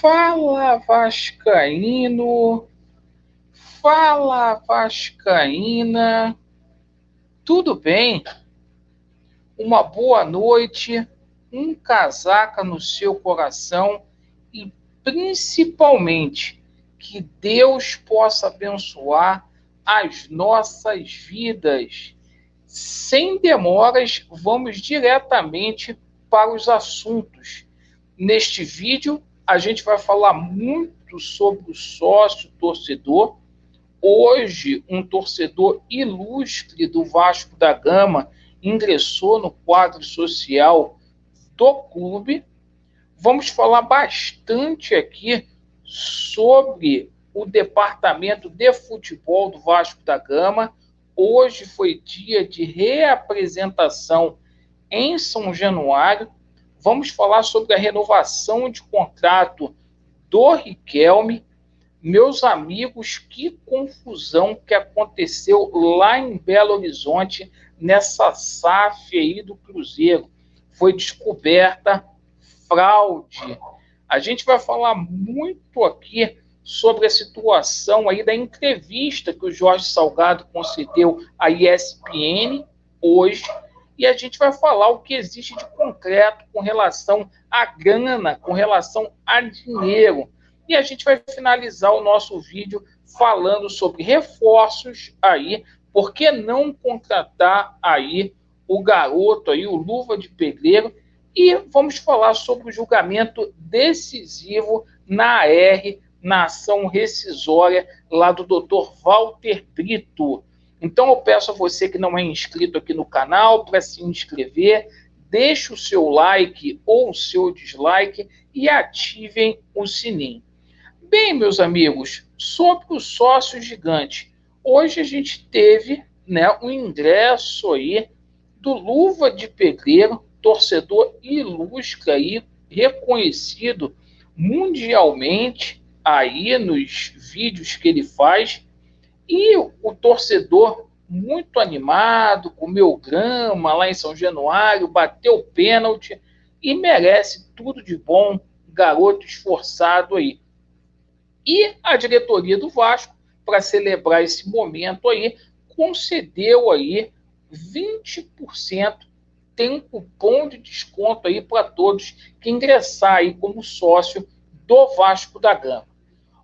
Fala Vascaíno, fala Vascaína, tudo bem? Uma boa noite, um casaca no seu coração e principalmente que Deus possa abençoar as nossas vidas. Sem demoras, vamos diretamente para os assuntos. Neste vídeo, a gente vai falar muito sobre o sócio torcedor. Hoje, um torcedor ilustre do Vasco da Gama ingressou no quadro social do clube. Vamos falar bastante aqui sobre o departamento de futebol do Vasco da Gama. Hoje foi dia de reapresentação em São Januário. Vamos falar sobre a renovação de contrato do Riquelme. Meus amigos, que confusão que aconteceu lá em Belo Horizonte, nessa SAF aí do Cruzeiro. Foi descoberta fraude. A gente vai falar muito aqui sobre a situação aí da entrevista que o Jorge Salgado concedeu à ESPN hoje, e a gente vai falar o que existe de concreto com relação à grana, com relação a dinheiro. E a gente vai finalizar o nosso vídeo falando sobre reforços aí, por que não contratar aí o garoto aí, o Luva de Pedreiro, e vamos falar sobre o julgamento decisivo na AR, na ação rescisória lá do Dr. Walter Brito. Então eu peço a você que não é inscrito aqui no canal para se inscrever, deixe o seu like ou o seu dislike e ativem o sininho. Bem, meus amigos, sobre o sócio gigante, hoje a gente teve, um ingresso aí do Luva de Pedreiro, torcedor ilustre aí, reconhecido mundialmente aí nos vídeos que ele faz. E o torcedor muito animado, comeu grama lá em São Januário, bateu pênalti e merece tudo de bom, garoto esforçado aí. E a diretoria do Vasco, para celebrar esse momento aí, concedeu aí 20%, tem um cupom de desconto aí para todos que ingressar aí como sócio do Vasco da Gama.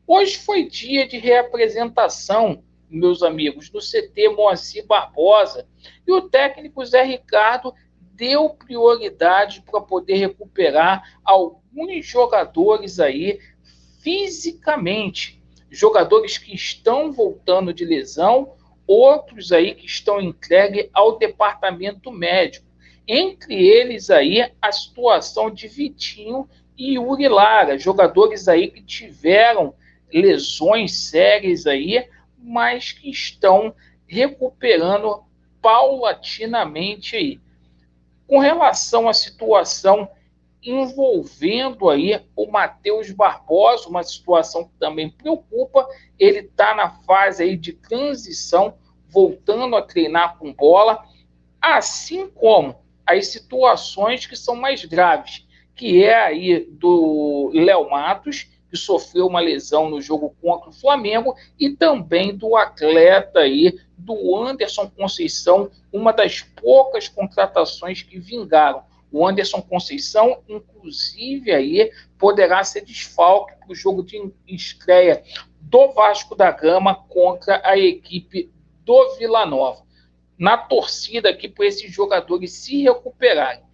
Hoje foi dia de reapresentação, meus amigos, no CT Moacir Barbosa, e o técnico Zé Ricardo deu prioridade para poder recuperar alguns jogadores aí fisicamente, jogadores que estão voltando de lesão, outros aí que estão entregues ao departamento médico. Entre eles aí a situação de Vitinho e Yuri Lara, jogadores aí que tiveram lesões sérias aí, mas que estão recuperando paulatinamente aí. Com relação à situação envolvendo aí o Matheus Barbosa, uma situação que também preocupa, ele está na fase aí de transição, voltando a treinar com bola, assim como as situações que são mais graves, que é aí do Léo Matos, que sofreu uma lesão no jogo contra o Flamengo, e também do atleta aí, do Anderson Conceição, uma das poucas contratações que vingaram. O Anderson Conceição, inclusive, aí, poderá ser desfalque para o jogo de estreia do Vasco da Gama contra a equipe do Vila Nova. Na torcida aqui para esses jogadores se recuperarem.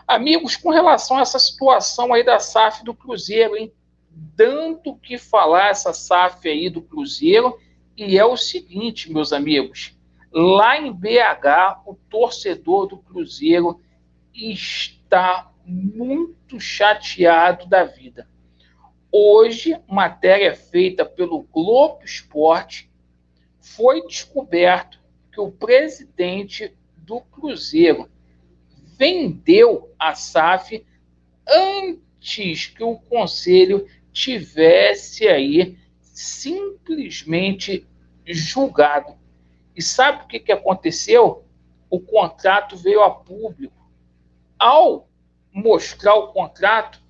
Amigos, com relação a essa situação aí da SAF do Cruzeiro, hein? Dando o que falar essa SAF aí do Cruzeiro, e é o seguinte, meus amigos, lá em BH, o torcedor do Cruzeiro está muito chateado da vida. Hoje, matéria feita pelo Globo Esporte, foi descoberto que o presidente do Cruzeiro vendeu a SAF antes que o conselho tivesse aí simplesmente julgado. E sabe o que aconteceu? O contrato veio a público. Ao mostrar o contrato,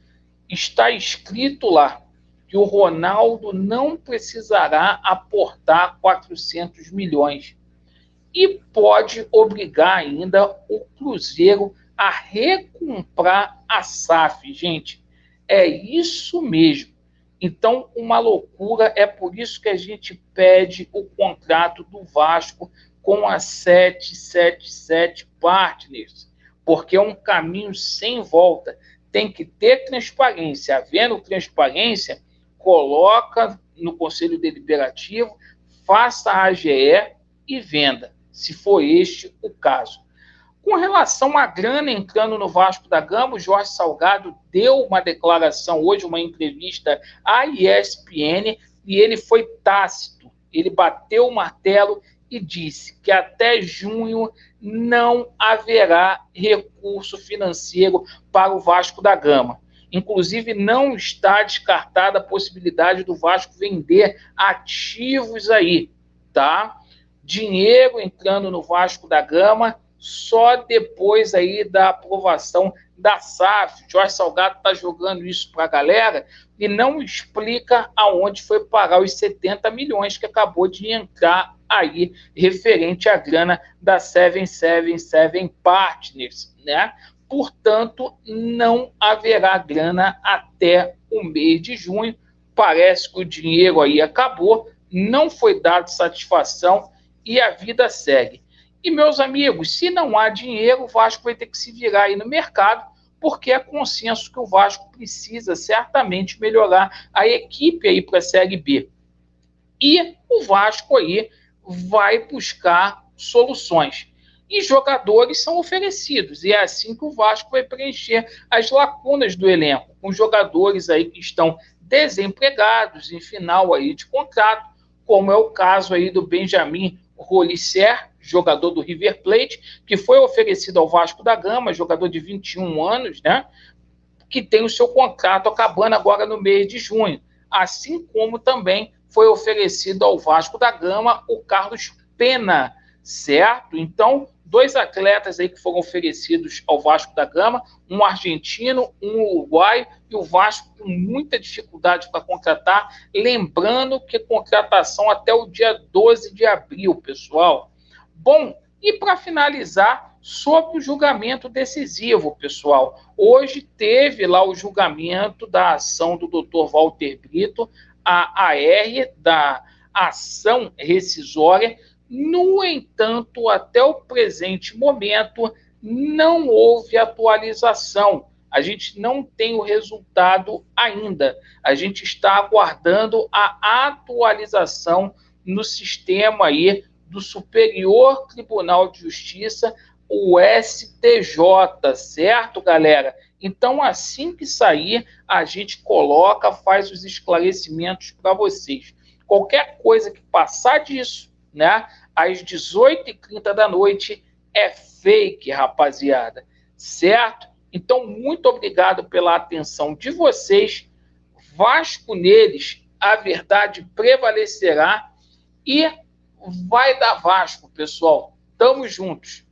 está escrito lá que o Ronaldo não precisará aportar 400 milhões e pode obrigar ainda o Cruzeiro a recomprar a SAF, gente. É isso mesmo. Então, uma loucura, é por isso que a gente pede o contrato do Vasco com a 777 Partners, porque é um caminho sem volta. Tem que ter transparência. Havendo transparência, coloca no Conselho Deliberativo, faça a AGE e venda, se for este o caso. Com relação à grana entrando no Vasco da Gama, o Jorge Salgado deu uma declaração hoje, uma entrevista à ESPN, e ele foi tácito. Ele bateu o martelo e disse que até junho não haverá recurso financeiro para o Vasco da Gama. Inclusive, não está descartada a possibilidade do Vasco vender ativos aí, tá? Dinheiro entrando no Vasco da Gama só depois aí da aprovação da SAF. Jorge Salgado está jogando isso para a galera e não explica aonde foi parar os 70 milhões que acabou de entrar aí referente à grana da 777 Partners, né? Portanto, não haverá grana até o mês de junho. Parece que o dinheiro aí acabou, não foi dado satisfação e a vida segue. E, meus amigos, se não há dinheiro, o Vasco vai ter que se virar aí no mercado, porque é consenso que o Vasco precisa certamente melhorar a equipe aí para a Série B. E o Vasco aí vai buscar soluções. E jogadores são oferecidos, e é assim que o Vasco vai preencher as lacunas do elenco, com jogadores aí que estão desempregados em final aí de contrato, como é o caso aí do Benjamin Rolicer, jogador do River Plate, que foi oferecido ao Vasco da Gama, jogador de 21 anos, né? Que tem o seu contrato acabando agora no mês de junho. Assim como também foi oferecido ao Vasco da Gama o Carlos Pena, certo? Então, dois atletas aí que foram oferecidos ao Vasco da Gama, um argentino, um uruguaio, e o Vasco com muita dificuldade para contratar, lembrando que contratação até o dia 12 de abril, pessoal. Bom, e para finalizar, sobre o julgamento decisivo, pessoal. Hoje teve lá o julgamento da ação do Dr. Walter Brito, a AR, da ação rescisória. No entanto, até o presente momento, não houve atualização. A gente não tem o resultado ainda. A gente está aguardando a atualização no sistema aí do Superior Tribunal de Justiça, o STJ, certo, galera? Então, assim que sair, a gente coloca, faz os esclarecimentos para vocês. Qualquer coisa que passar disso, né, às 18h30 da noite, é fake, rapaziada, certo? Então, muito obrigado pela atenção de vocês. Vasco neles, a verdade prevalecerá e vai dar Vasco, pessoal. Tamo juntos.